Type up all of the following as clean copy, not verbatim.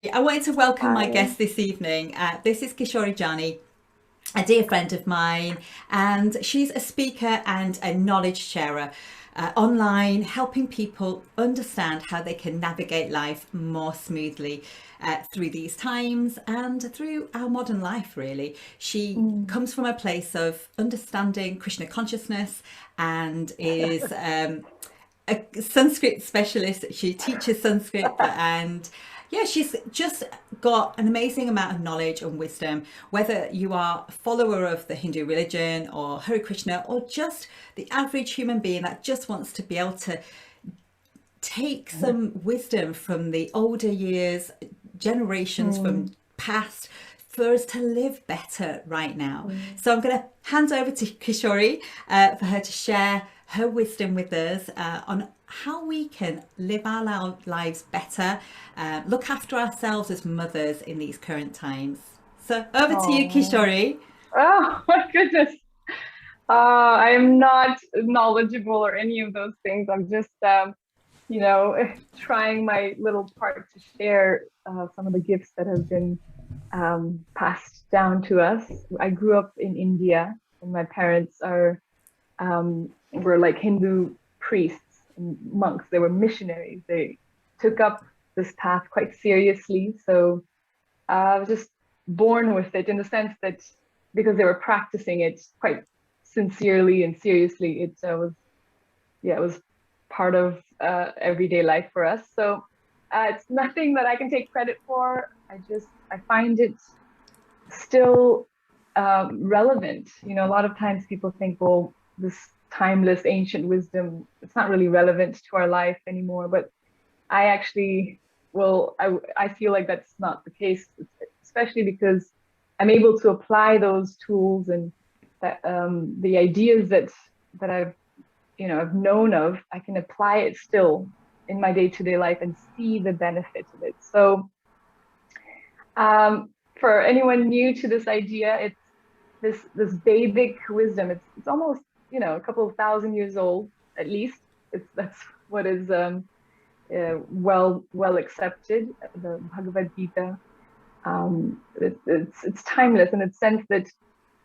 I wanted to welcome my Hi. guest this evening. This is Kishori Jani, a dear friend of mine, and she's a speaker and a knowledge sharer online, helping people understand how they can navigate life more smoothly through these times and through our modern life, really. She Mm. comes from a place of understanding Krishna consciousness and is a Sanskrit specialist. She teaches Sanskrit and yeah, she's just got an amazing amount of knowledge and wisdom, whether you are a follower of the Hindu religion or Hare Krishna or just the average human being that just wants to be able to take some wisdom from the older years, generations from Mm. past, for us to live better right now. Mm. So I'm going to hand over to Kishori for her to share her wisdom with us on how we can live our lives better, look after ourselves as mothers in these current times. So over to you, Oh. Kishori. Oh my goodness. I am not knowledgeable or any of those things. I'm just, trying my little part to share some of the gifts that have been passed down to us. I grew up in India, and my parents were like Hindu priests and monks. They were missionaries. They took up this path quite seriously. So I was just born with it in the sense that because they were practicing it quite sincerely and seriously, it was part of everyday life for us. So it's nothing that I can take credit for. I find it still relevant. You know, a lot of times people think, well, this timeless ancient wisdom, it's not really relevant to our life anymore. But I actually, I feel like that's not the case, especially because I'm able to apply those tools and the ideas that I've known of, I can apply it still in my day-to-day life and see the benefits of it. So, for anyone new to this idea, it's this Vedic wisdom. It's almost a couple of thousand years old at least. That's what is well accepted. The Bhagavad Gita. It's timeless in the sense that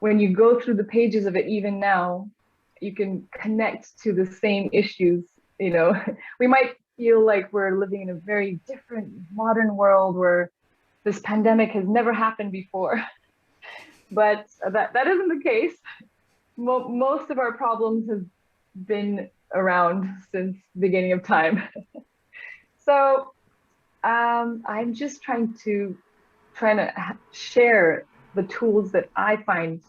when you go through the pages of it, even now, you can connect to the same issues. You know, we might feel like we're living in a very different modern world where this pandemic has never happened before, but that isn't the case. Most of our problems have been around since the beginning of time. So I'm just trying to share the tools that I find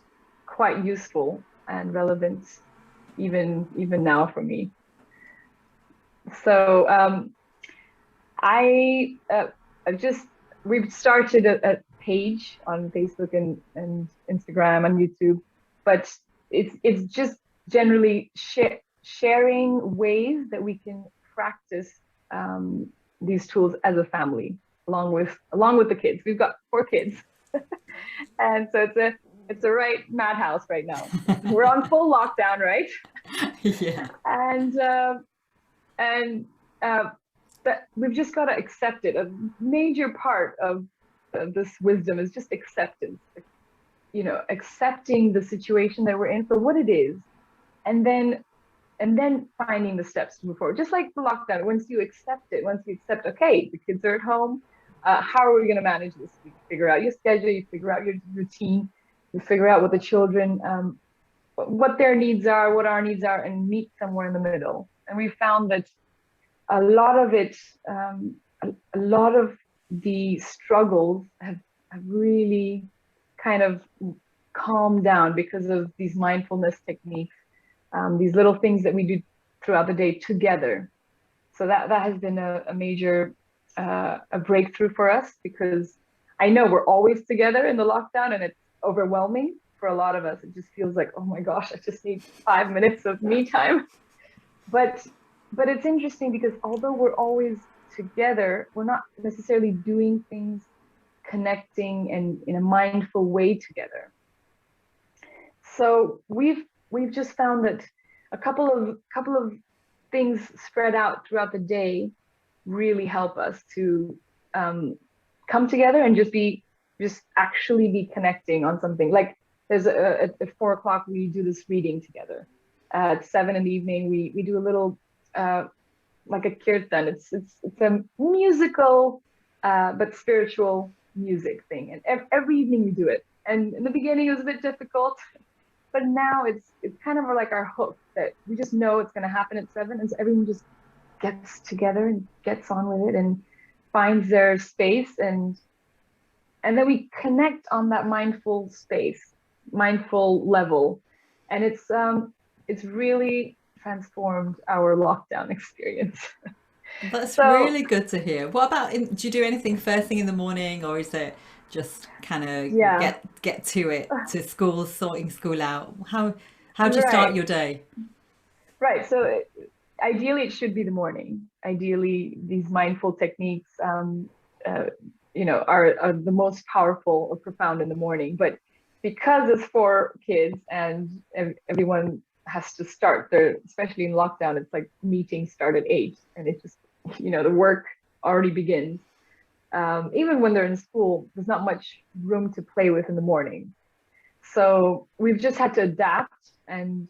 quite useful and relevant even now for me. So I I've just we've started a page on Facebook and Instagram and YouTube, but it's just generally sharing ways that we can practice these tools as a family along with the kids. We've got 4 kids, and so it's a right madhouse right now. We're on full lockdown, right? Yeah. And and that we've just got to accept it. A major part of this wisdom is just acceptance. Accepting the situation that we're in for what it is, and then finding the steps to move forward. Just like the lockdown, once you accept, okay, the kids are at home. How are we going to manage this? You figure out your schedule, you figure out your routine, you figure out what the children, what their needs are, what our needs are, and meet somewhere in the middle. And we found that a lot of it, a lot of the struggles have really kind of calmed down because of these mindfulness techniques, these little things that we do throughout the day together. So that has been a major a breakthrough for us because I know we're always together in the lockdown and it's overwhelming for a lot of us. It just feels like, oh my gosh, I just need 5 minutes of me time. But but it's interesting because although we're always together, we're not necessarily doing things connecting and in a mindful way together. So we've just found that a couple of things spread out throughout the day really help us to um, come together and just actually be connecting on something. Like there's at 4 o'clock we do this reading together. At 7 in the evening we do a little like a kirtan. It's a musical but spiritual music thing, and every evening we do it. And in the beginning it was a bit difficult, but now it's kind of like our hook that we just know it's going to happen at 7, and so everyone just gets together and gets on with it and finds their space, and then we connect on that mindful space, mindful level, and it's really transformed our lockdown experience. That's So really good to hear. What about do you do anything first thing in the morning, or is it just kind of yeah, get to it, to school, sorting school out? How do you start right, your day? right. So ideally it should be the morning. Ideally these mindful techniques uh, are the most powerful or profound in the morning, but because it's for kids and everyone has to start their, especially in lockdown, it's like meetings start at 8, and it just, the work already begins. Even when they're in school, there's not much room to play with in the morning, so we've just had to adapt and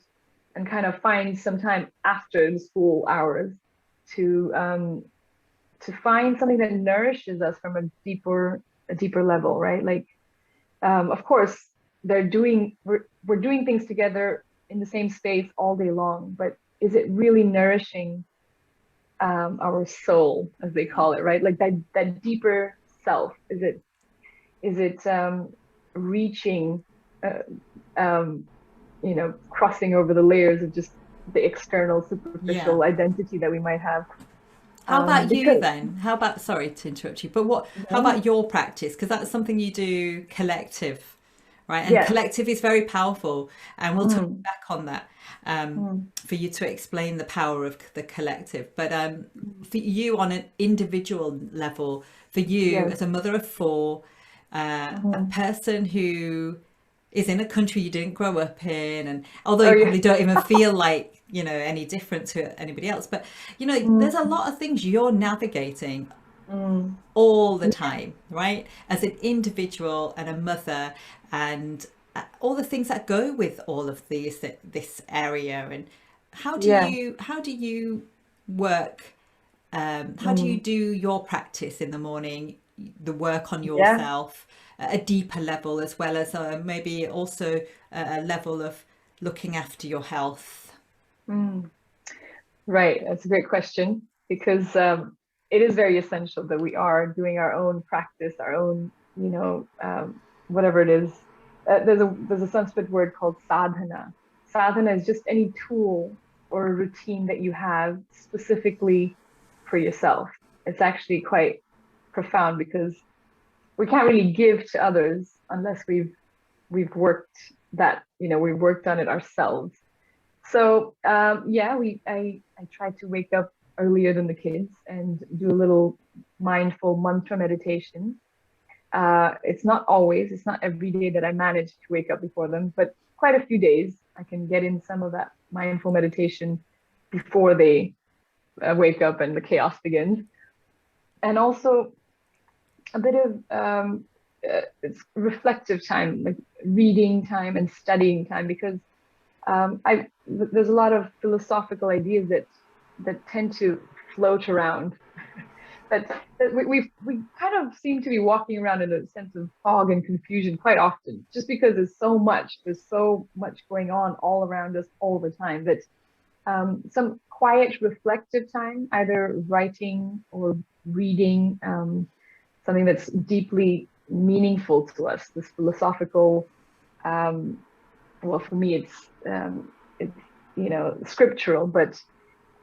kind of find some time after the school hours to find something that nourishes us from a deeper level, right? Like, of course, we're doing things together in the same space all day long, but is it really nourishing our soul, as they call it, right? Like that deeper self. Is it reaching, uh, um, crossing over the layers of just the external, Yeah. superficial identity that we might have? How about you Because then? How about, sorry to interrupt you, but how no, about your practice? Because that's something you do collective, right? And yes, collective is very powerful, and we'll talk mm, back on that, mm, for you to explain the power of the collective. But mm, for you on an individual level, for you yes, as a mother of four, a mm. person who is in a country you didn't grow up in, and although Oh you yeah, probably don't even feel like any different to anybody else, but there's a mm, lot of things you're navigating mm, all the yeah, time, right, as an individual and a mother, and all the things that go with all of this area. And yeah, how do you work, how do you mm, do your practice in the morning, the work on yeah. yourself at a deeper level, as well as maybe also a level of looking after your health? Mm. Right, that's a great question because it is very essential that we are doing our own practice, our own, whatever it is. There's a Sanskrit word called sadhana. Sadhana is just any tool or a routine that you have specifically for yourself. It's actually quite profound because we can't really give to others unless we've worked we've worked on it ourselves. So yeah, I try to wake up earlier than the kids and do a little mindful mantra meditation. It's not every day that I manage to wake up before them, but quite a few days I can get in some of that mindful meditation before they wake up and the chaos begins. And also a bit of it's reflective time, like reading time and studying time, because there's a lot of philosophical ideas that tend to float around. That we kind of seem to be walking around in a sense of fog and confusion quite often, just because there's so much going on all around us all the time, that some quiet reflective time, either writing or reading, something that's deeply meaningful to us, this philosophical, um, well, for me, it's scriptural, but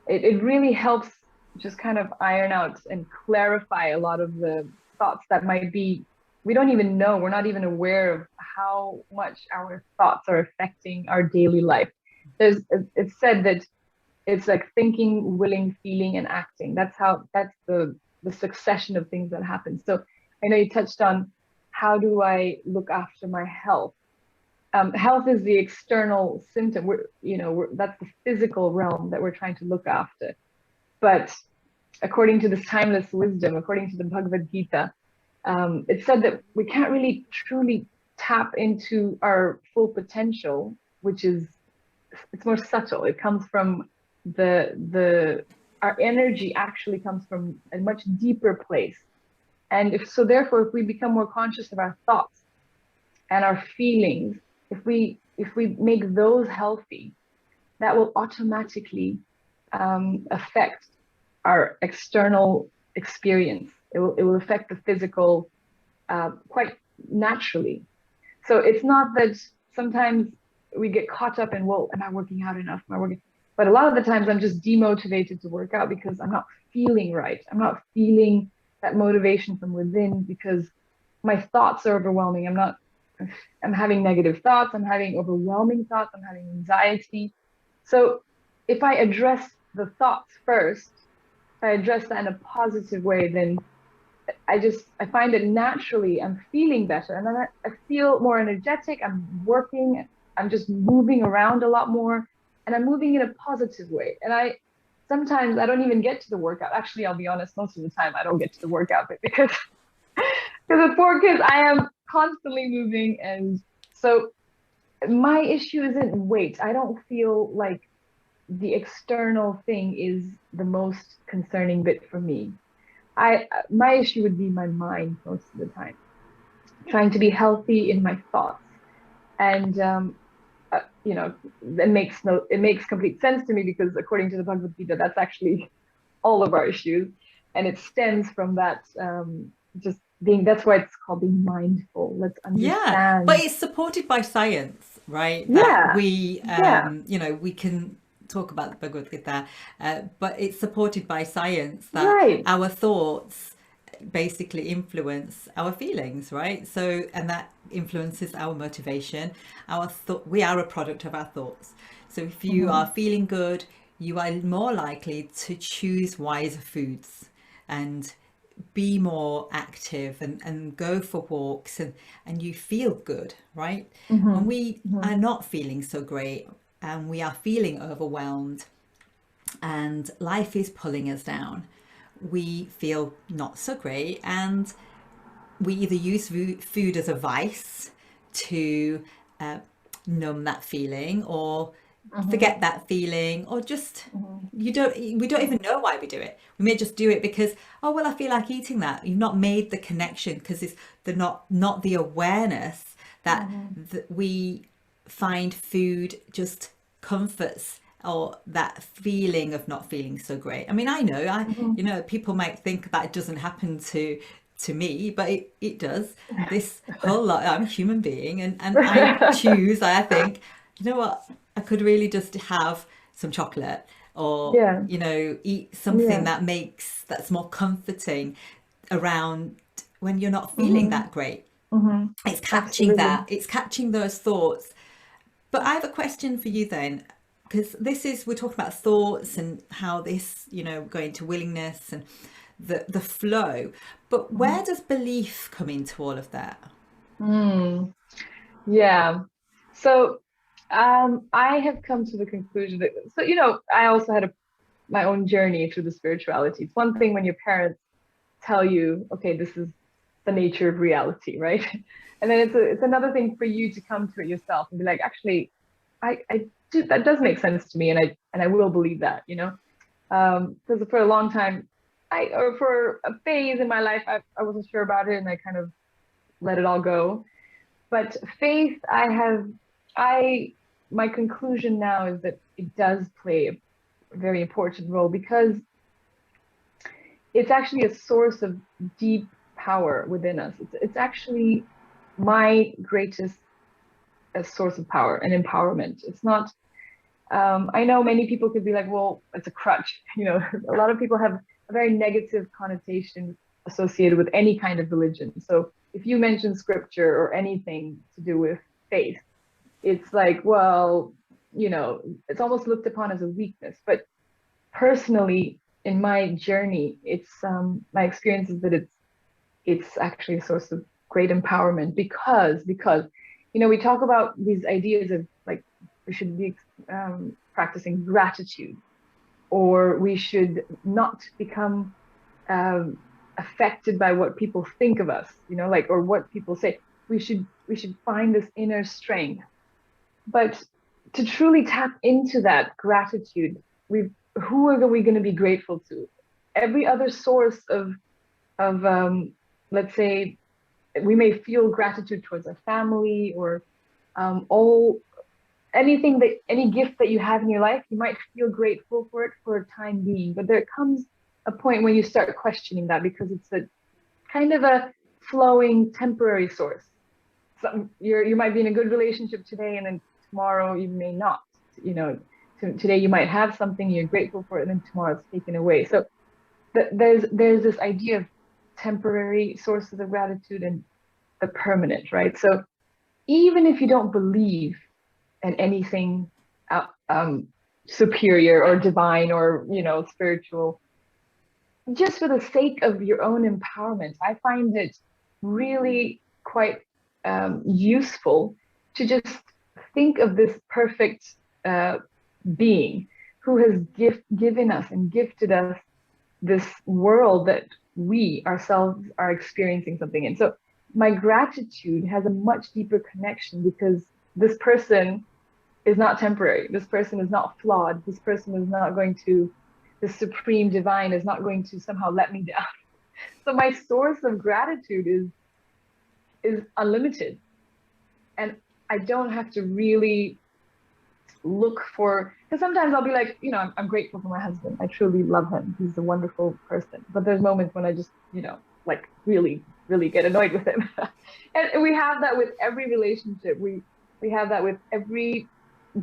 it really helps just kind of iron out and clarify a lot of the thoughts that might be, we don't even know, we're not even aware of how much our thoughts are affecting our daily life. It's said that it's like thinking, willing, feeling, and acting. That's the succession of things that happen. So I know you touched on, how do I look after my health? Health is the external symptom. That's the physical realm that we're trying to look after. But according to this timeless wisdom, according to the Bhagavad Gita, It's said that we can't really truly tap into our full potential, which is, it's more subtle. It comes from the our energy actually comes from a much deeper place. And if so, therefore, if we become more conscious of our thoughts and our feelings, if we make those healthy, that will automatically affect our external experience. It will affect the physical quite naturally. So it's not that sometimes we get caught up in, well, am I working out enough? Am I working? But a lot of the times I'm just demotivated to work out because I'm not feeling right. I'm not feeling that motivation from within because my thoughts are overwhelming. I'm having negative thoughts. I'm having overwhelming thoughts. I'm having anxiety. So if I address the thoughts first, if I address that in a positive way, then I find that naturally I'm feeling better, and then I feel more energetic. I'm working, I'm just moving around a lot more, and I'm moving in a positive way. And I sometimes I don't even get to the workout. Actually, I'll be honest, most of the time I don't get to the workout because with 4 kids, I am constantly moving, and so my issue isn't weight. I don't feel like the external thing is the most concerning bit for me. My issue would be my mind most of the time, trying to be healthy in my thoughts, and it makes complete sense to me because according to the Bhagavad Gita, that's actually all of our issues, and it stems from that just being. That's why it's called being mindful. Let's Yeah, but understand. it's supported by science, right? That Yeah, we, yeah, we can talk about the Bhagavad Gita, but it's supported by science that right. our thoughts basically influence our feelings, right? So, and that influences our motivation. We are a product of our thoughts. So, if you are Hmm. feeling good, you are more likely to choose wiser foods and be more active and go for walks and you feel good, right? When Hmm. we Hmm. are not feeling so great and we are feeling overwhelmed and life is pulling us down, we feel not so great and we either use food as a vice to uh, numb that feeling or Hmm. forget that feeling or just Hmm. we don't even know why we do it. We may just do it because, oh well, I feel like eating that. You've not made the connection because it's the not the awareness that, Hmm. that we find food just comforts or that feeling of not feeling so great. I mean, I know Hmm. people might think that it doesn't happen to me, but it does. This whole lot, I'm a human being, and I choose. I think, you know what, I could really just have some chocolate or Yeah, eat something yeah. that's more comforting around when you're not feeling Hmm. that great. Hmm. Absolutely. It's catching those thoughts. But I have a question for you then, because we're talking about thoughts and how this, go into willingness and the flow. But where Hmm. does belief come into all of that? Mm, yeah. So, I have come to the conclusion that, so, I also had my own journey through the spirituality. It's one thing when your parents tell you, okay, this is the nature of reality, right? And then it's another thing for you to come to it yourself and be like, actually, I do, that does make sense to me, and I will believe that, because for a long time, or for a phase in my life, I wasn't sure about it, and I kind of let it all go. But faith, I, my conclusion now is that it does play a very important role because it's actually a source of deep power within us. It's actually my greatest source of power and empowerment. It's not, I know many people could be like, well, it's a crutch. A lot of people have a very negative connotation associated with any kind of religion. So if you mention scripture or anything to do with faith, it's like, well, it's almost looked upon as a weakness. But personally, in my journey, it's my experience is that it's actually a source of great empowerment because we talk about these ideas of like we should be practicing gratitude or we should not become affected by what people think of us, like, or what people say. We should find this inner strength. But to truly tap into that gratitude, who are we going to be grateful to? Every other source of let's say, we may feel gratitude towards our family, or all anything that any gift that you have in your life, you might feel grateful for it for a time being, but there comes a point when you start questioning that, because it's a kind of a flowing temporary source. So you might be in a good relationship today, and then tomorrow you may not. Today you might have something, you're grateful for it, and then tomorrow it's taken away. So there's this idea of temporary sources of gratitude and the permanent, right? So even if you don't believe in anything superior or divine or spiritual, just for the sake of your own empowerment, I find it really quite useful to just think of this perfect being who has given us and gifted us this world that we ourselves are experiencing something in. So my gratitude has a much deeper connection, because this person is not temporary. This person is not flawed. This person is not going to, the supreme divine is not going to somehow let me down. So my source of gratitude is unlimited. And I don't have to really look for, because sometimes I'll be like, I'm grateful for my husband. I truly love him. He's a wonderful person. But there's moments when I just, like really, really get annoyed with him. And we have that with every relationship. We have that with every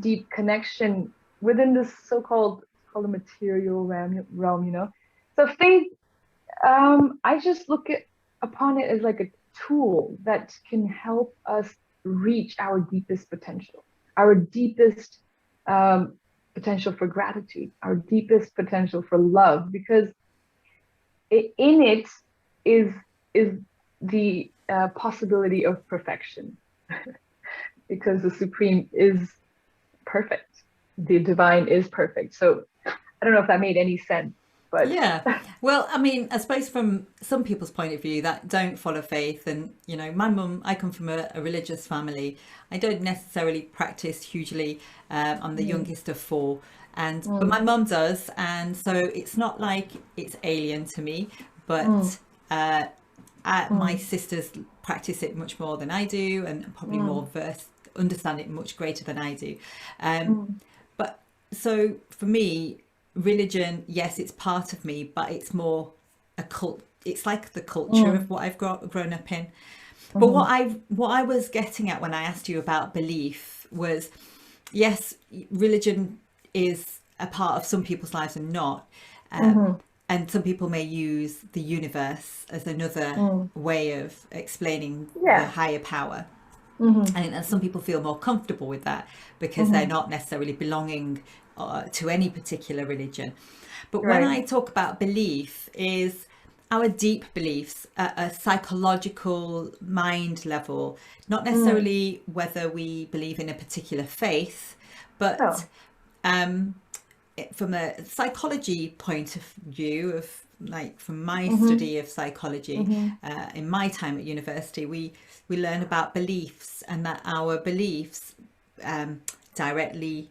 deep connection within this so-called called the material realm. So faith, I just look upon it as like a tool that can help us reach our deepest potential, our deepest potential for gratitude, our deepest potential for love, because in it is the possibility of perfection, because the supreme is perfect, the divine is perfect. So I don't know if that made any sense, but Yeah. Well, I mean, I suppose from some people's point of view that don't follow faith, and my mum, I come from a religious family. I don't necessarily practice hugely. I'm the youngest of four, but my mum does, and so it's not like it's alien to me. But my sisters practice it much more than I do, and probably more versed, understand it much greater than I do. But so for me, religion, yes, it's part of me, but it's more a cult. It's like the culture of what I've grown up in. But what I was getting at when I asked you about belief was, yes, religion is a part of some people's lives and not. And some people may use the universe as another way of explaining the higher power. And some people feel more comfortable with that because they're not necessarily belonging to any particular religion. But when I talk about belief, is our deep beliefs at a psychological mind level, not necessarily whether we believe in a particular faith, but from a psychology point of view, of like from my study of psychology, in my time at university, we learn about beliefs, and that our beliefs directly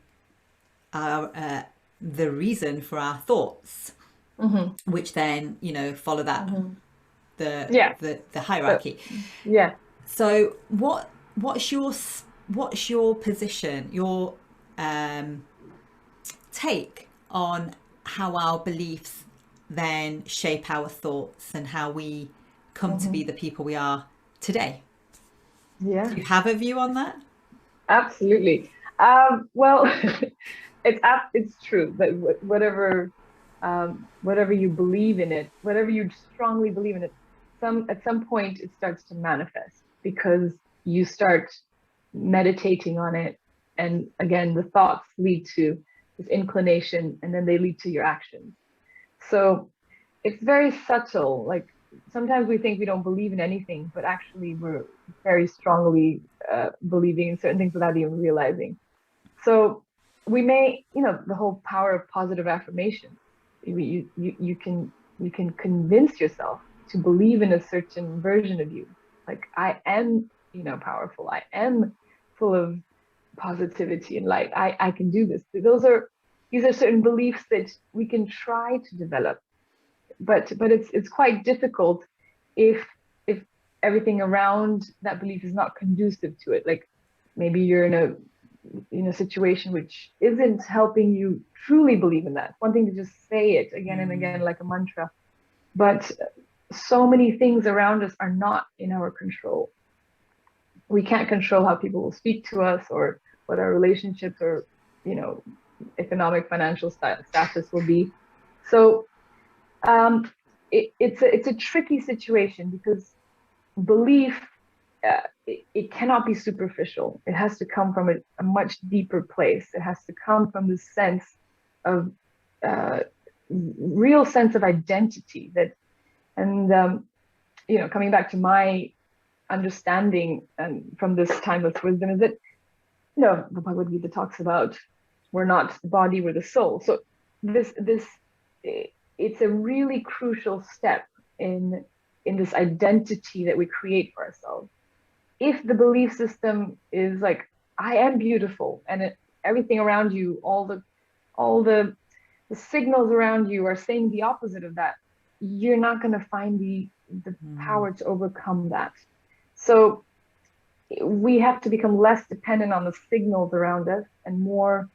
are the reason for our thoughts, which then follow that the hierarchy. So what's your position, your take on how our beliefs then shape our thoughts and how we come to be the people we are today? Do you have a view on that? Absolutely. Well, it's true that whatever you believe in it, whatever you strongly believe in it, at some point it starts to manifest, because you start meditating on it, and again the thoughts lead to this inclination, and then they lead to your actions. So it's very subtle. Like sometimes we think we don't believe in anything, but actually we're very strongly believing in certain things without even realizing. So we may, the whole power of positive affirmation. You can convince yourself to believe in a certain version of you. Like I am, powerful. I am full of positivity and light. I can do this. These are certain beliefs that we can try to develop, but it's quite difficult if if everything around that belief is not conducive to it. Like maybe you're in a situation which isn't helping you truly believe in that. One thing to just say it again and again like a mantra, but so many things around us are not in our control. We can't control how people will speak to us or what our relationships or economic financial status will be. So it's a tricky situation because belief it cannot be superficial. It has to come from a much deeper place. It has to come from this sense of real sense of identity that, and coming back to my understanding and from this timeless wisdom is that the Bhagavad Gita talks about we're not the body, we're the soul. So this it's a really crucial step in this identity that we create for ourselves. If the belief system is like I am beautiful and everything around you, all the signals around you are saying the opposite of that, you're not going to find the power to overcome that. So we have to become less dependent on the signals around us and more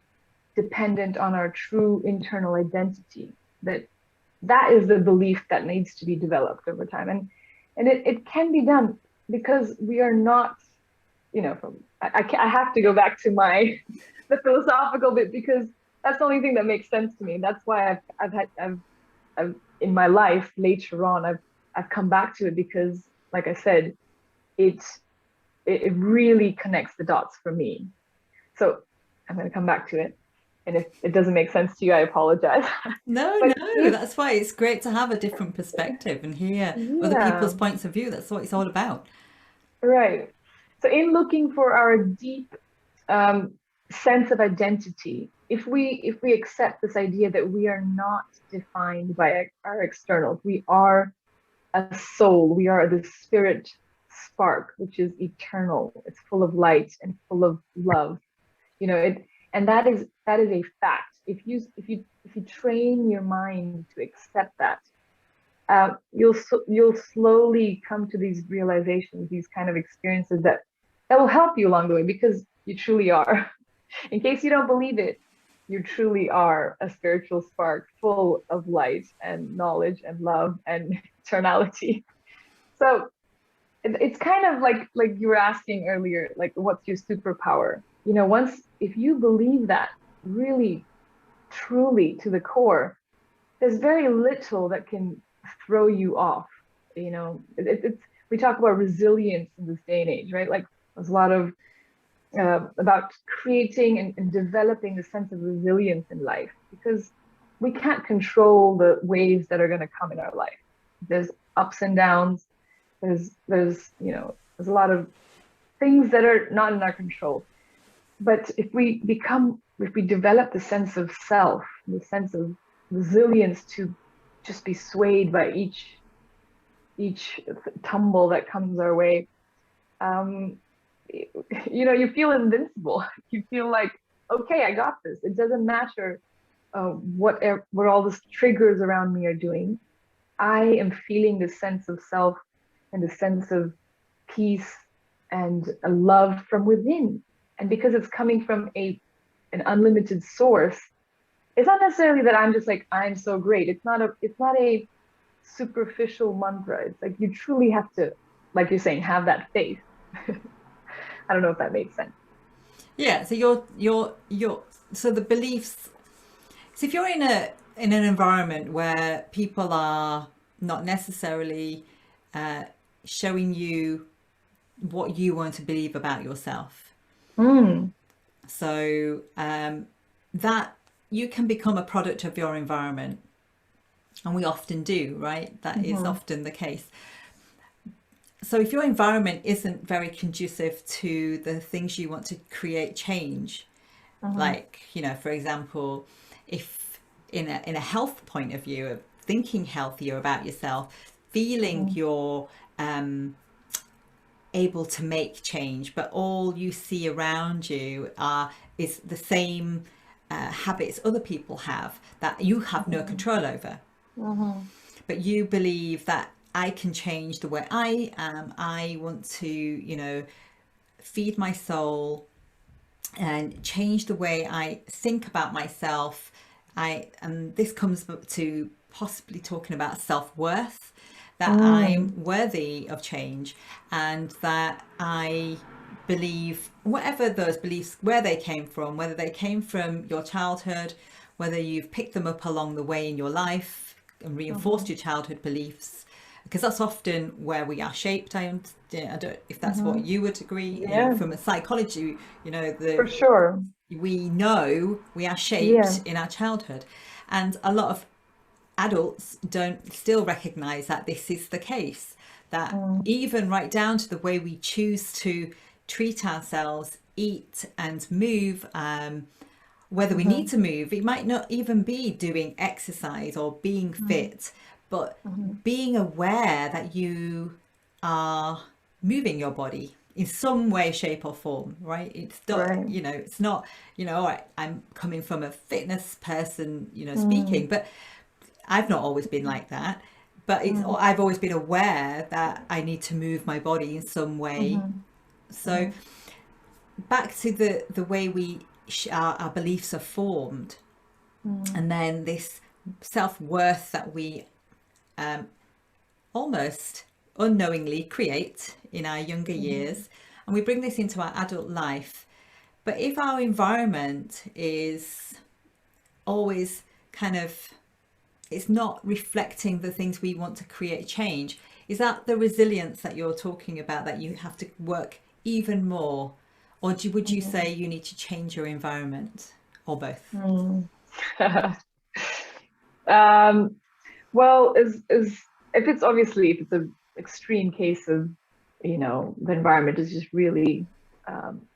dependent on our true internal identity. That is the belief that needs to be developed over time. And it can be done because we are not, I have to go back to the philosophical bit because that's the only thing that makes sense to me. That's why I've in my life later on, I've come back to it because, like I said, it really connects the dots for me. So I'm going to come back to it. And if it doesn't make sense to you, I apologize. No, no, that's why it's great to have a different perspective and hear other people's points of view. That's what it's all about. Right. So in looking for our deep sense of identity, if we accept this idea that we are not defined by our externals, we are a soul, we are the spirit spark, which is eternal. It's full of light and full of love. And that is a fact. If you train your mind to accept that, you'll slowly come to these realizations, these kind of experiences that will help you along the way because you truly are. In case you don't believe it, you truly are a spiritual spark full of light and knowledge and love and eternality. So it's kind of like you were asking earlier, like what's your superpower? If you believe that really truly to the core, there's very little that can throw you off. We talk about resilience in this day and age, right? Like there's a lot of about creating and developing a sense of resilience in life because we can't control the waves that are going to come in our life. There's ups and downs. There's a lot of things that are not in our control. But if we develop the sense of self, the sense of resilience to just be swayed by each tumble that comes our way, you feel invincible. You feel like, okay, I got this. It doesn't matter what all the triggers around me are doing. I am feeling the sense of self and the sense of peace and a love from within. And because it's coming from an unlimited source, it's not necessarily that I'm just like, I'm so great. It's not a superficial mantra. It's like you truly have to, like you're saying, have that faith. I don't know if that makes sense. Yeah. So so the beliefs. So if you're in an environment where people are not necessarily showing you what you want to believe about yourself. So that you can become a product of your environment, and we often do, right? That is often the case. So if your environment isn't very conducive to the things you want to create change, like, for example, if in a health point of view of thinking healthier about yourself, feeling you're able to make change, but all you see around you is the same habits other people have that you have no control over. But you believe that I can change the way I am. I want to, feed my soul and change the way I think about myself. And this comes to possibly talking about self-worth, that I'm worthy of change, and that I believe whatever those beliefs, where they came from, whether they came from your childhood, whether you've picked them up along the way in your life and reinforced your childhood beliefs, because that's often where we are shaped. I don't know if that's what you would agree. Yeah. From a psychology, For sure. we know we are shaped in our childhood, and a lot of adults don't still recognize that this is the case, that even right down to the way we choose to treat ourselves, eat and move, whether we need to move, it might not even be doing exercise or being fit, but being aware that you are moving your body in some way, shape or form, right? It's not, it's not, all right, I'm coming from a fitness person, speaking, but I've not always been like that. But I've always been aware that I need to move my body in some way. So back to the way our beliefs are formed, and then this self-worth that we almost unknowingly create in our younger years, and we bring this into our adult life. But if our environment is always it's not reflecting the things we want to create change, is that the resilience that you're talking about, that you have to work even more? Or would you say you need to change your environment, or both? Well, if it's an extreme case of, the environment is just really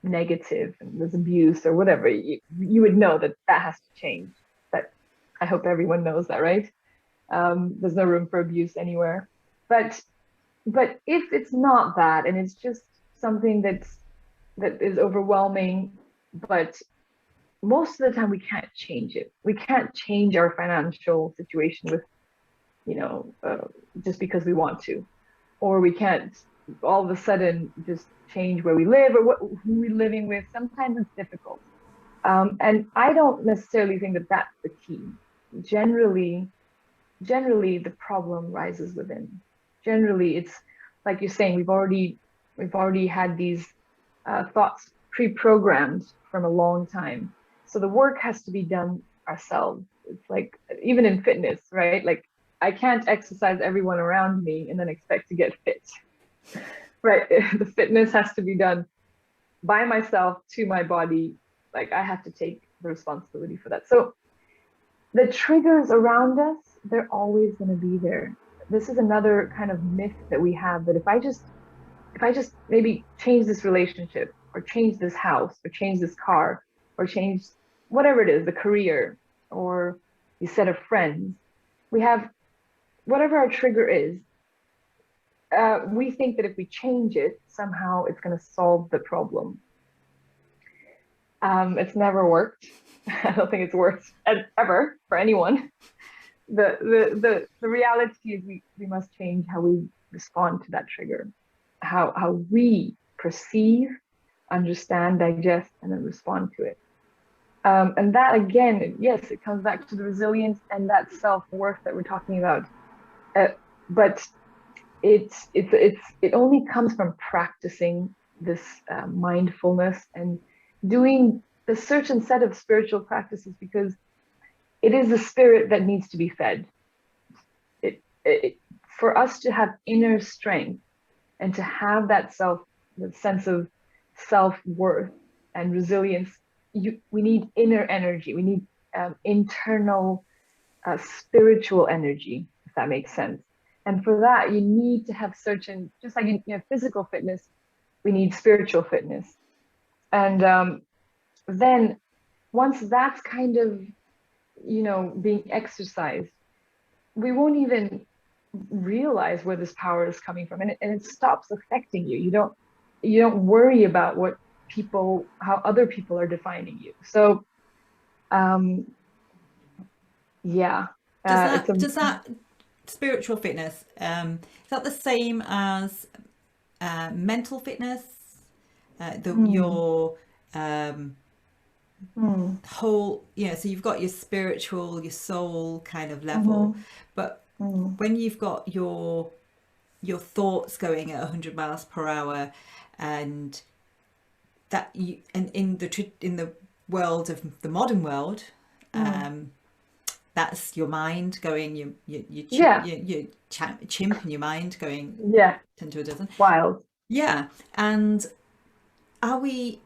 negative and there's abuse or whatever, you would know that has to change. But I hope everyone knows that, right? There's no room for abuse anywhere. But if it's not that, and it's just something that is overwhelming, but most of the time we can't change it. We can't change our financial situation with, just because we want to, or we can't all of a sudden just change where we live or who we're living with. Sometimes it's difficult. And I don't necessarily think that that's the key. Generally, the problem rises within. Generally, it's like you're saying, we've already had these thoughts pre-programmed from a long time. So the work has to be done ourselves. It's like, even in fitness, right? Like, I can't exercise everyone around me and then expect to get fit, right? The fitness has to be done by myself, to my body. Like, I have to take the responsibility for that. So the triggers around us, they're always going to be there. This is another kind of myth that we have, that if I just maybe change this relationship, or change this house, or change this car, or change whatever it is, the career, or the set of friends, we have whatever our trigger is, we think that if we change it, somehow it's going to solve the problem. It's never worked. I don't think it's worked ever for anyone. The reality is we must change how we respond to that trigger, how we perceive, understand, digest, and then respond to it. And that, again, yes, it comes back to the resilience and that self-worth that we're talking about. But it only comes from practicing this mindfulness and doing a certain set of spiritual practices, because it is the spirit that needs to be fed. For us to have inner strength and to have that sense of self-worth and resilience, we need inner energy. We need internal spiritual energy, if that makes sense. And for that, you need to have certain, just like in physical fitness, we need spiritual fitness. And then once that's kind of, being exercised, we won't even realize where this power is coming from, and it stops affecting you. You don't worry about how other people are defining you. So yeah, Does that spiritual fitness, is that the same as mental fitness? mm, Your mm, whole, so you've got your spiritual, your soul kind of level, mm, but mm, when you've got your thoughts going at 100 miles per hour, and that you, and in the world of the modern world, mm. that's your mind going, Yeah, chimp in your mind going yeah, 10 to a dozen. wild. Yeah. And are we,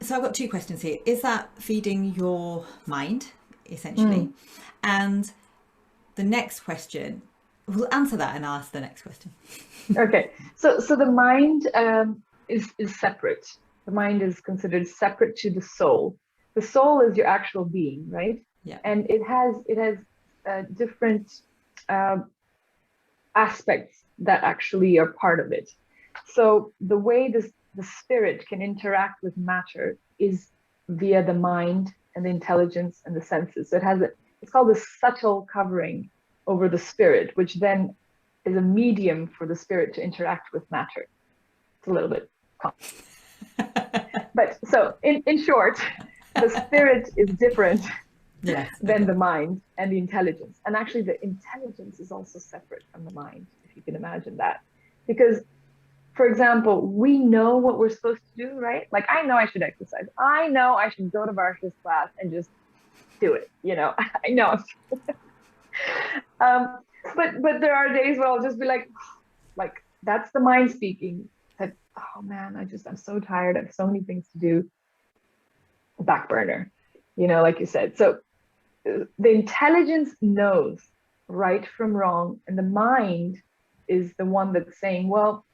so I've got two questions here. Is that feeding your mind, essentially? Mm. And the next question, we'll answer that and ask the next question. Okay, so the mind is separate. The mind is considered separate to the soul. The soul is your actual being, right? Yeah. And it has different uh, aspects that actually are part of it. So the way the spirit can interact with matter is via the mind and the intelligence and the senses. So it's called the subtle covering over the spirit, which then is a medium for the spirit to interact with matter. It's a little bit but so in short, the spirit is different Yes. than Okay. the mind and the intelligence. And actually, the intelligence is also separate from the mind, if you can imagine that. Because, for example, we know what we're supposed to do, right? Like, I know I should exercise. I know I should go to Varsha's class and just do it. I know. um, but there are days where I'll just be like that's the mind speaking. That, oh man, I'm so tired. I have so many things to do. Back burner, like you said. So the intelligence knows right from wrong, and the mind is the one that's saying, well,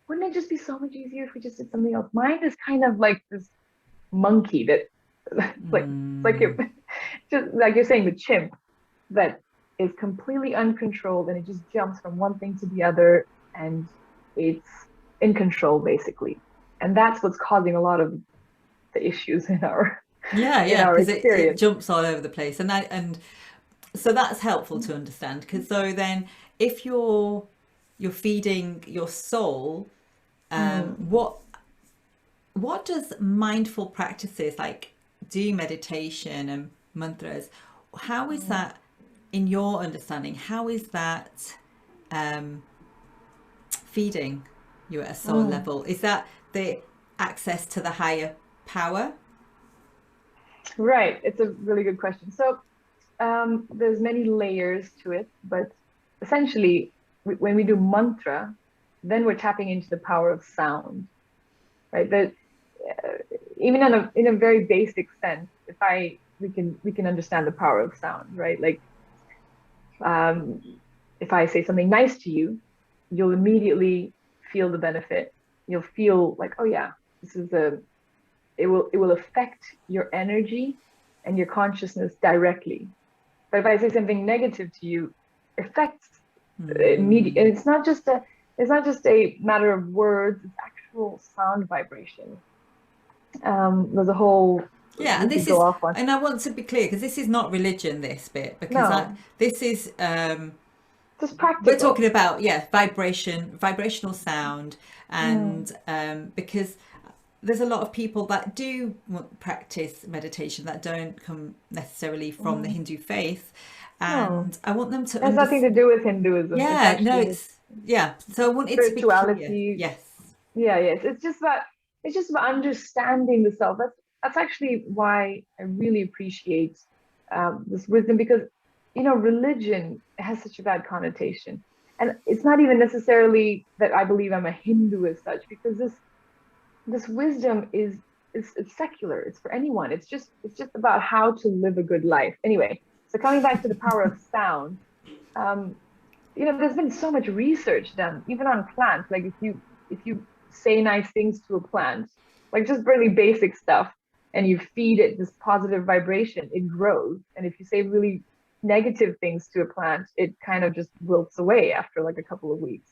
wouldn't it just be so much easier if we just did something else? Mind is kind of like this monkey that it's like you're just like you're saying, the chimp that is completely uncontrolled, and it just jumps from one thing to the other, and it's in control basically. And that's what's causing a lot of the issues in our Yeah, because it experience. jumps all over the place, and so that's helpful to understand. Because so then, if you're feeding your soul, Mm, what does mindful practices like doing meditation and mantras, how is mm, that, in your understanding, how is that um, feeding you at a soul mm. level? Is that the access to the higher power? Right, it's a really good question. So there's many layers to it, but essentially, when we do mantra, then we're tapping into the power of sound, right? That uh, even in a very basic sense, if I we can understand the power of sound, right? Like um, if I say something nice to you, you'll immediately feel the benefit. You'll feel like, oh yeah, this is a it will affect your energy and your consciousness directly. But if I say something negative to you, it affects immediate. And it's not just a matter of words. It's actual sound vibration. There's a whole Yeah, we and could this go is, off on. and I want to be clear because this is not religion, this bit, because No, this is, just we're talking practical. about, yeah, vibrational sound, Mm, and because there's a lot of people that do practice meditation that don't come necessarily from the mm. Hindu faith, No, and I want them to it has nothing to understand. do with Hinduism. It's Yeah, no, actually this it's, yeah. So I want it to be clear. spirituality. Yes. Yeah, yes. It's just about understanding the self. That's actually why I really appreciate this wisdom, because religion has such a bad connotation, and it's not even necessarily that I believe I'm a Hindu as such, because this wisdom it's secular. It's for anyone. It's just about how to live a good life. Anyway, so coming back to the power of sound, um, there's been so much research done, even on plants. Like if you say nice things to a plant, like just really basic stuff, and you feed it this positive vibration, it grows. And if you say really negative things to a plant, it kind of just wilts away after like a couple of weeks.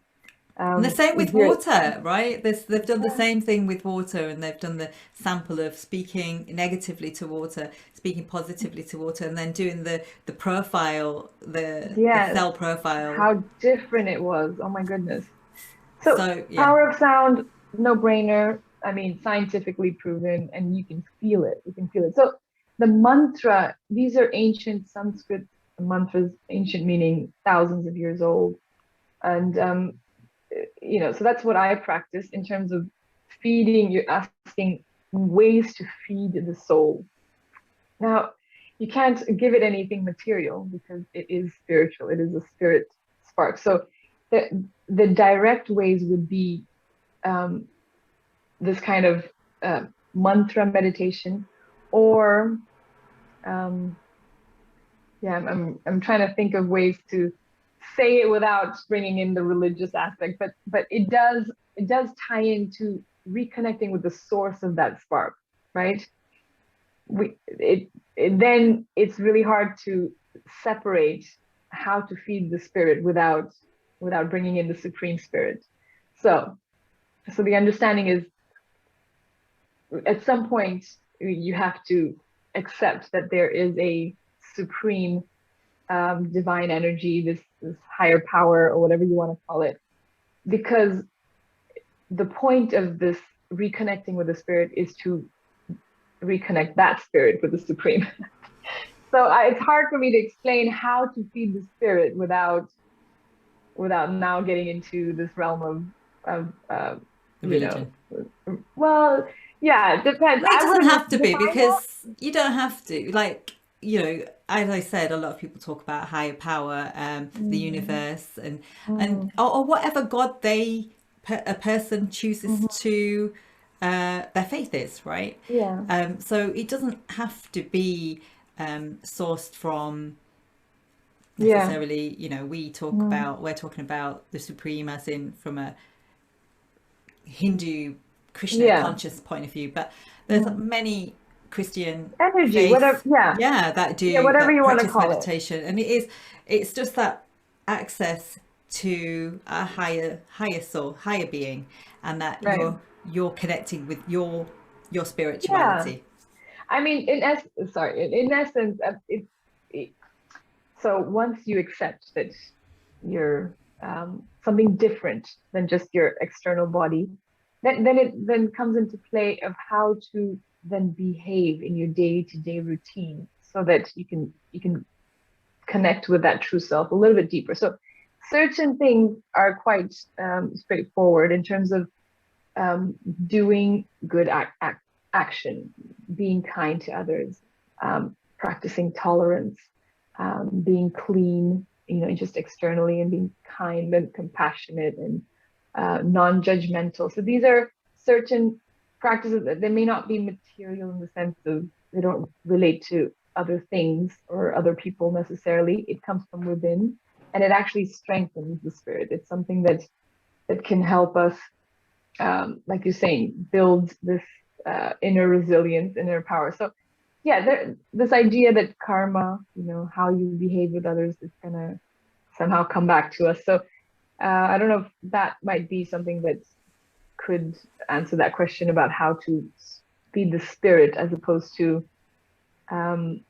And the same We with hear it. water, right? They've done the Yeah. same thing with water, and they've done the sample of speaking negatively to water, speaking positively to water, and then doing the profile, the Yes, cell profile. how different it was. Oh my goodness. So, So yeah, power of sound, no brainer. I mean, scientifically proven, and you can feel it. You can feel it. So, the mantra, these are ancient Sanskrit mantras, ancient meaning thousands of years old. And, so that's what I practice in terms of feeding. You're asking ways to feed the soul. Now, you can't give it anything material because it is spiritual. It is a spirit spark. So, the direct ways would be um, this kind of mantra meditation, or um, yeah, I'm trying to think of ways to say it without bringing in the religious aspect, but it does tie into reconnecting with the source of that spark, right? We it then it's really hard to separate how to feed the spirit without bringing in the supreme spirit. So the understanding is, at some point you have to accept that there is a supreme divine energy, this higher power, or whatever you want to call it, because the point of this reconnecting with the spirit is to reconnect that spirit with the supreme. So it's hard for me to explain how to feed the spirit without now getting into this realm of the you know religion. well, yeah, it depends. Well, it I doesn't wouldn't have to be, define that. because you don't have to. Like, as I said, a lot of people talk about higher power, the Mm, universe, and mm, or whatever God a person chooses mhm. to their faith is, right? Yeah, So it doesn't have to be sourced from yeah. necessarily. Mm, We're talking about the supreme as in from a Hindu Krishna yeah. conscious point of view, but there's Mm. many Christian Energy, whatever. faiths, Yeah, yeah, that yeah, do whatever that you want to practice call it. meditation, and it's just that access to a higher soul, higher being, and that Right. you're connecting with your Yeah. spirituality. I mean, sorry, in essence, it, so once you accept that you're something different than just your external body, then it then comes into play of how to then behave in your day-to-day routine so that you can connect with that true self a little bit deeper. So certain things are quite straightforward in terms of doing good action, being kind to others, practicing tolerance, being clean, just externally, and being kind and compassionate and non-judgmental. So these are certain practices that they may not be material in the sense of they don't relate to other things or other people necessarily. It comes from within, and it actually strengthens the spirit. It's something that can help us, like you're saying, build this inner resilience, inner power. So yeah, this idea that karma, how you behave with others, is gonna somehow come back to us. So I don't know if that might be something that could answer that question about how to feed the spirit as opposed to um,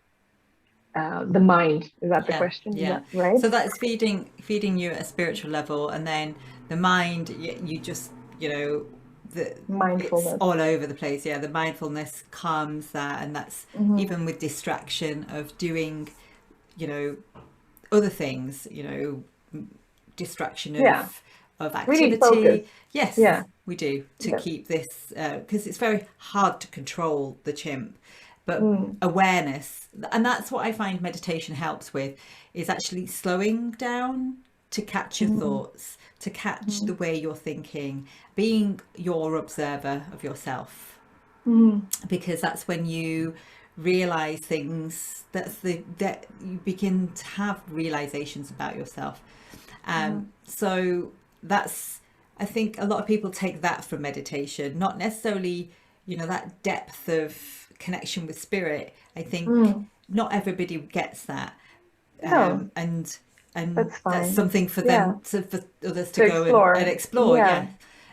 the mind. Is that the Yeah, question? Is yeah. that right? So that's feeding you at a spiritual level, and then the mind, you just the it's Mindfulness. all over the place. Yeah, the mindfulness calms that, and that's Hmm. even with distraction of doing you know other things. Distraction Yeah, of we need focus. activity. Yes, Yeah, we do, to yeah. keep this, because it's very hard to control the chimp, but Mm, awareness, and that's what I find meditation helps with, is actually slowing down to catch your mm, thoughts, to catch the mm, way you're thinking, being your observer of yourself, mm, because that's when you realize things, that you begin to have realizations about yourself. mm, So that's, I think a lot of people take that from meditation, not necessarily, that depth of connection with spirit. I think mm. not everybody gets that. No, And that's that's fine. something for Yeah, them to, for others to to go and explore. explore. Yeah,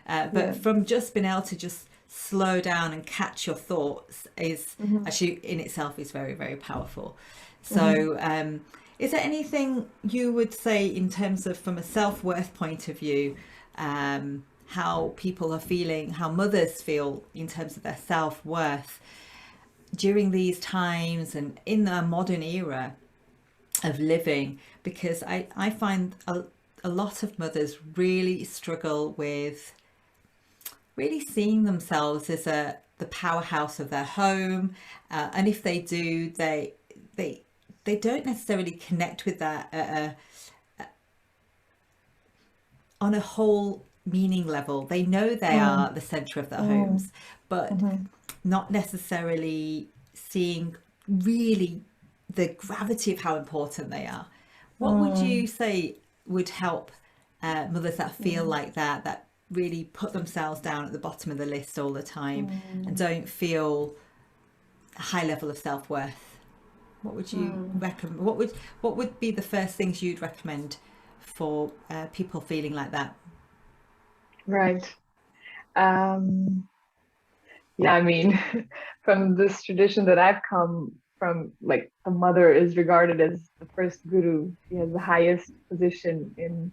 Yeah. But yeah. from just being able to just slow down and catch your thoughts is Hmm. actually in itself is very, very powerful. Hmm. So is there anything you would say in terms of from a self-worth point of view, how people are feeling, how mothers feel in terms of their self-worth during these times and in the modern era of living? Because I find a lot of mothers really struggle with really seeing themselves as the powerhouse of their home, and if they do, they they don't necessarily connect with that on a whole meaning level. They know they Mm, are the center of their mm, homes, but hmm. not necessarily seeing really the gravity of how important they are. What would you Mm, say would help mothers that feel mm, like that really put themselves down at the bottom of the list all the time and mm, don't feel a high level of self-worth? What would you mm. recommend? What would be the first things you'd recommend for people feeling like that? Right. Um, yeah, I mean, from this tradition that I've come from, like the mother is regarded as the first guru. She has the highest position in,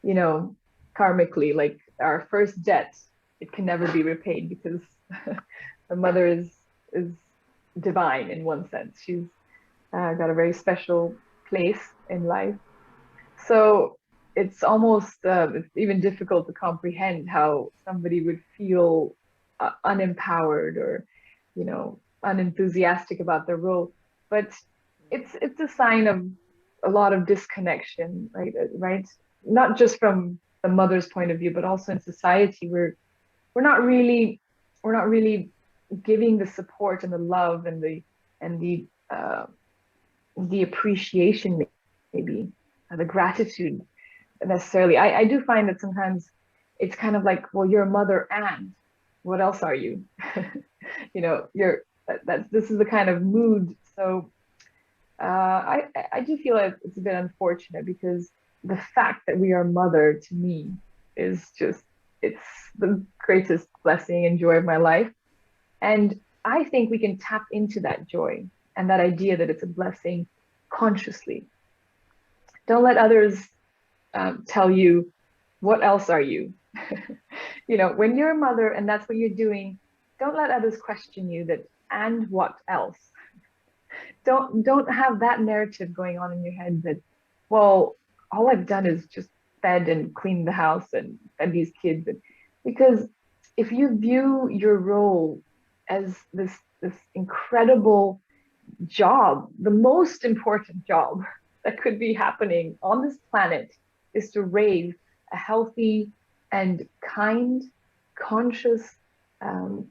you know, karmically, like our first debt, it can never be repaid because the mother is divine in one sense. She's got a very special place in life. So it's almost it's even difficult to comprehend how somebody would feel unempowered or, unenthusiastic about their role. But it's a sign of a lot of disconnection, right? Right? Not just from the mother's point of view, but also in society, we're not really we're not really giving the support and the love and the appreciation, maybe the gratitude necessarily. I do find that sometimes it's kind of like, well, you're a mother and what else are you? You're that this is the kind of mood. So I do feel like it's a bit unfortunate because the fact that we are mother to me is just it's the greatest blessing and joy of my life. And I think we can tap into that joy and that idea that it's a blessing consciously. Don't let others tell you, what else are you? When you're a mother and that's what you're doing, don't let others question you that, and what else? Don't have that narrative going on in your head that, well, all I've done is just fed and cleaned the house and fed these kids. Because if you view your role as this incredible job, the most important job that could be happening on this planet is to raise a healthy and kind, conscious, um,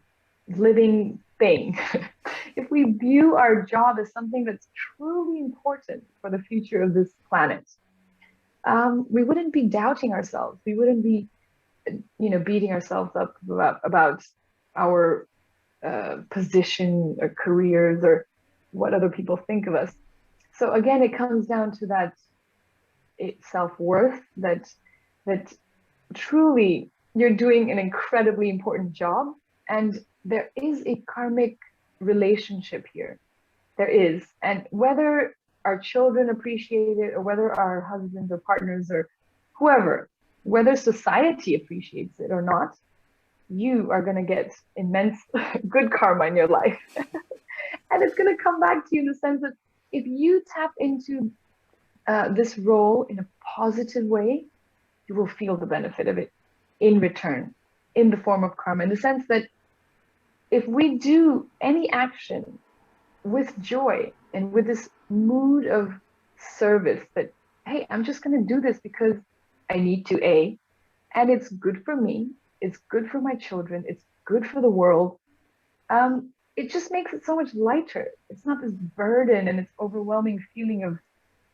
living thing. If we view our job as something that's truly important for the future of this planet, we wouldn't be doubting ourselves. We wouldn't be, beating ourselves up about our position or careers or what other people think of us. So again, it comes down to that self-worth that truly you're doing an incredibly important job, and there is a karmic relationship here. There is, and whether our children appreciate it or whether our husbands or partners or whoever, whether society appreciates it or not, you are going to get immense good karma in your life. And it's going to come back to you in the sense that if you tap into this role in a positive way, you will feel the benefit of it in return, in the form of karma, in the sense that if we do any action with joy and with this mood of service, that, hey, I'm just going to do this because I need to, and it's good for me, it's good for my children, it's good for the world. It just makes it so much lighter. It's not this burden and this overwhelming feeling of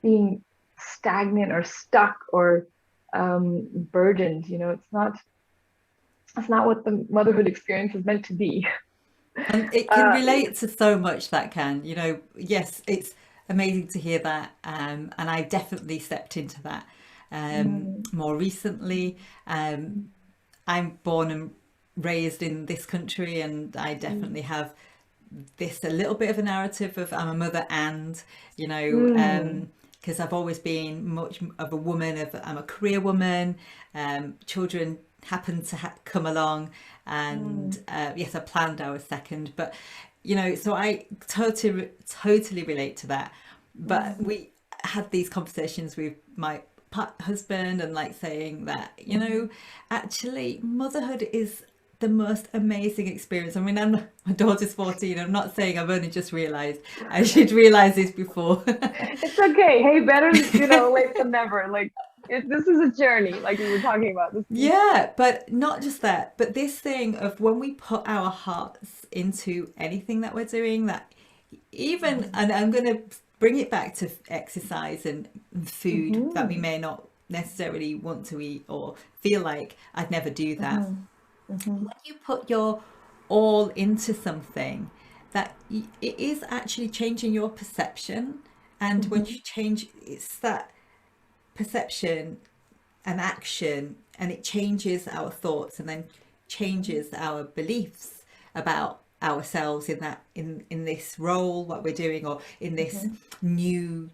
being stagnant or stuck or burdened. It's not what the motherhood experience is meant to be. And it can Uh, relate to so much that can, yes, it's amazing to hear that. And I definitely stepped into that Mm, more recently. I'm born and raised in this country, and I mm, definitely have this a little bit of a narrative of I'm a mother, and you know, mm, because I've always been much of a woman. I'm a career woman. Children happen to come along, and mm, yes, I planned our second, but you know, so I totally relate to that. But mm, we had these conversations with my husband, and like saying that, you know, mhm. actually motherhood is the most amazing experience. I mean, my daughter's 14. I'm not saying I've only just realized. I should realize this before. It's okay. Hey, better, late than never. Like, this is a journey, like we were talking about. This is, Yeah, but not just that, but this thing of when we put our hearts into anything that we're doing, that even, mhm, and I'm going to bring it back to exercise and food that we mhm, may not necessarily want to eat or feel like I'd never do that. mhm, mhm, When you put your all into something, that it is actually changing your perception. And when you mhm, change, it's that perception an action, and it changes our thoughts and then mhm, changes our beliefs about ourselves in that in this role what we're doing, or in this mhm, new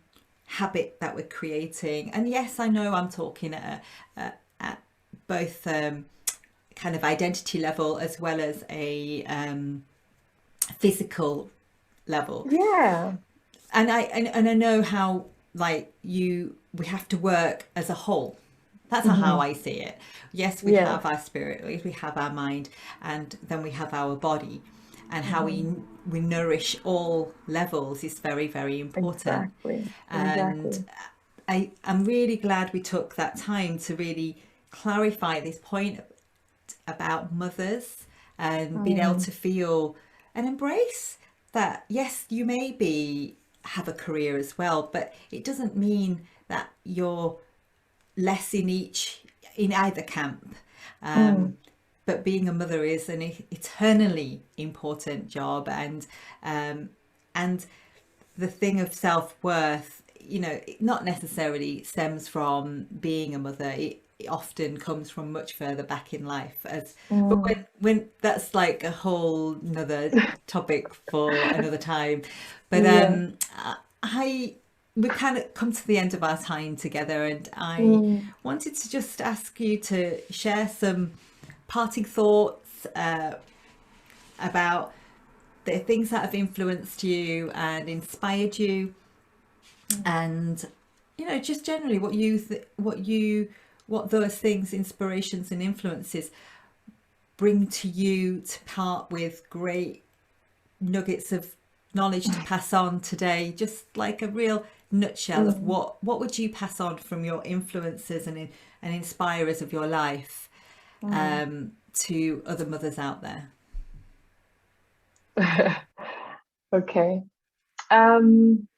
habit that we're creating. And yes, I know I'm talking at both kind of identity level as well as a physical level. yeah. And I know how, like, you we have to work as a whole. That's how Mhm, I see it. Yes, we yes. have our spirit, yes, we have our mind, and then we have our body, and how Mhm, we nourish all levels is very, very important. exactly. And Exactly. I'm really glad we took that time to really clarify this point about mothers, and being able Mm, to feel and embrace that yes, you may be have a career as well, but it doesn't mean that you're less in either camp. mm, But being a mother is an eternally important job, and the thing of self-worth, you know, it not necessarily stems from being a mother. It often comes from much further back in life. As but mm. when that's like a whole another topic for another time. But Yeah. I we kind of come to the end of our time together, and I Mm. wanted to just ask you to share some parting thoughts about the things that have influenced you and inspired you, Mm. and you know, just generally what what those things, inspirations and influences, bring to you to part with great nuggets of knowledge to pass on today. Just like a real nutshell of Mm. what would you pass on from your influences and inspirers of your life, Mm. to other mothers out there. Okay. Um,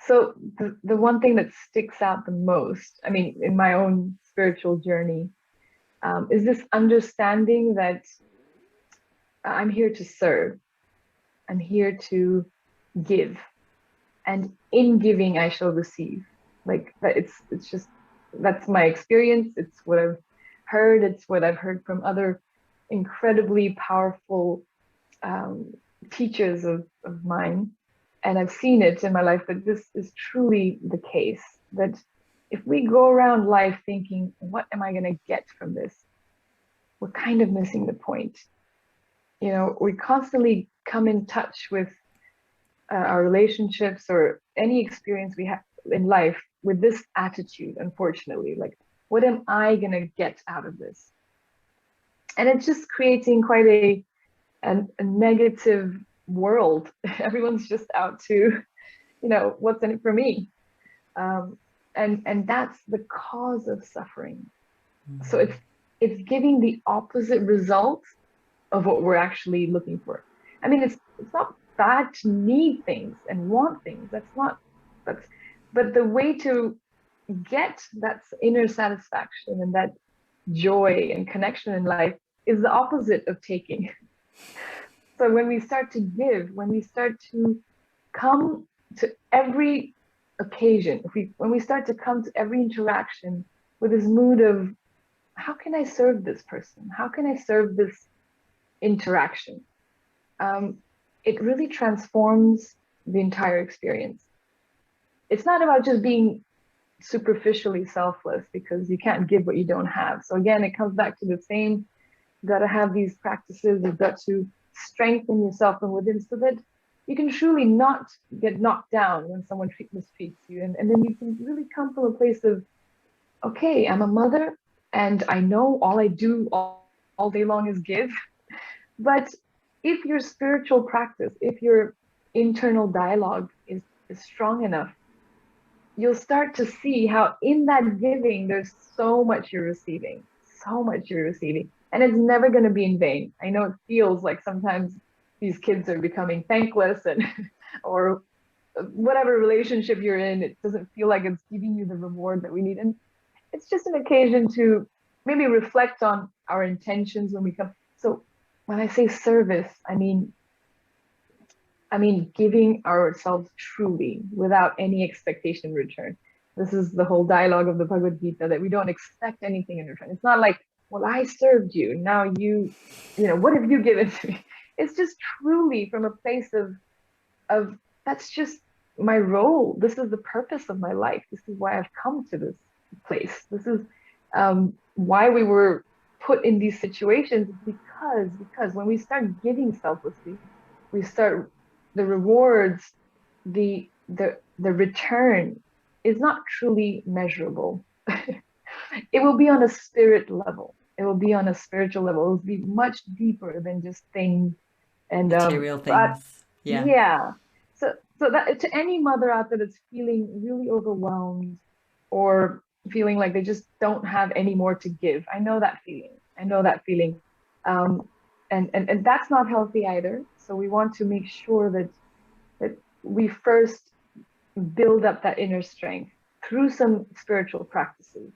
so the one thing that sticks out the most, I mean, in my own spiritual journey, is this understanding that I'm here to serve. I'm here to give, and in giving, I shall receive. Like that, it's just that's my experience. It's what I've heard. It's what I've heard from other incredibly powerful um, teachers of mine. And I've seen it in my life that this is truly the case. That if we go around life thinking, what am I going to get from this? We're kind of missing the point. We constantly come in touch with our relationships or any experience we have in life with this attitude, unfortunately. Like, what am I going to get out of this? And it's just creating quite a negative world. Everyone's just out to, what's in it for me. Um, and that's the cause of suffering. So it's giving the opposite result of what we're actually looking for. I mean, it's not bad to need things and want things. That's but the way to get that inner satisfaction and that joy and connection in life is the opposite of taking. So when we start to give, when we start to come to every occasion, when we start to come to every interaction with this mood of, how can I serve this person? How can I serve this interaction? It really transforms the entire experience. It's not about just being superficially selfless, because you can't give what you don't have. So again, it comes back to the same, you've got to have these practices, you've got to strengthen yourself from within so that you can truly not get knocked down when someone mistreats you. And then you can really come from a place of, okay, I'm a mother and I know all I do all day long is give. But if your spiritual practice, if your internal dialogue is strong enough, you'll start to see how in that giving, there's so much you're receiving, so much you're receiving. And it's never going to be in vain. I know it feels like sometimes these kids are becoming thankless, and or whatever relationship you're in, it doesn't feel like it's giving you the reward that we need. And it's just an occasion to maybe reflect on our intentions when we come. So when I say service, I mean giving ourselves truly without any expectation in return. This is the whole dialogue of the Bhagavad Gita, that we don't expect anything in return. It's not like, well, I served you, now what have you given to me? It's just truly from a place of that's just my role. This is the purpose of my life. This is why I've come to this place. This is why we were put in these situations, because when we start giving selflessly, we start, the rewards, the return is not truly measurable. It will be on a spirit level. It will be on a spiritual level. It will be much deeper than just things and Material but things. Yeah. yeah. So that, to any mother out there that's feeling really overwhelmed or feeling like they just don't have any more to give, I know that feeling. I know that feeling. And that's not healthy either. So we want to make sure that we first build up that inner strength through some spiritual practices,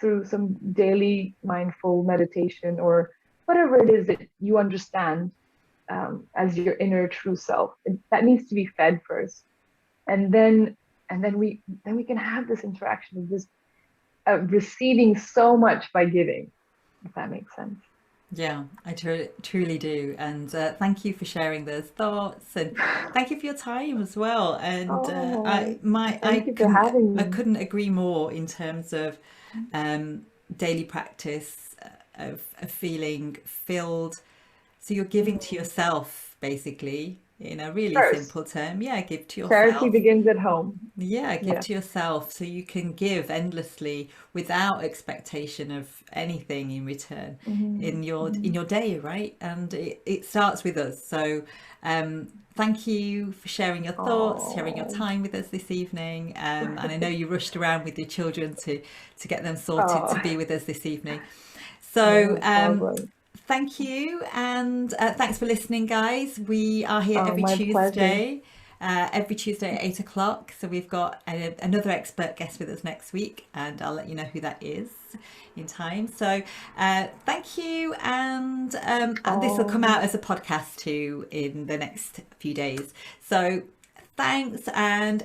through some daily mindful meditation, or whatever it is that you understand as your inner true self. That needs to be fed first, and then we can have this interaction of just receiving so much by giving, if that makes sense. Yeah, I truly do. And thank you for sharing those thoughts, and thank you for your time as well. And Oh, thank you for having I me. couldn't agree more in terms of daily practice of feeling filled. So you're giving to Mm. yourself, basically, in a really First, simple term. Yeah, give to charity yourself. begins at home. Yeah, give Yeah. to yourself so you can give endlessly without expectation of anything in return Hmm. in Hmm. your day, right? And it starts with us. So thank you for sharing your thoughts, sharing your Oh, time with us this evening. And I know you rushed around with your children to get them sorted to oh, be with us this evening. So no problem. thank you, and thanks for listening, guys. We are here Oh, my pleasure. every Tuesday at 8 o'clock. So we've got another expert guest with us next week, and I'll let you know who that is in time. So thank you, and this will come Oh. out as a podcast too in the next few days. So thanks, and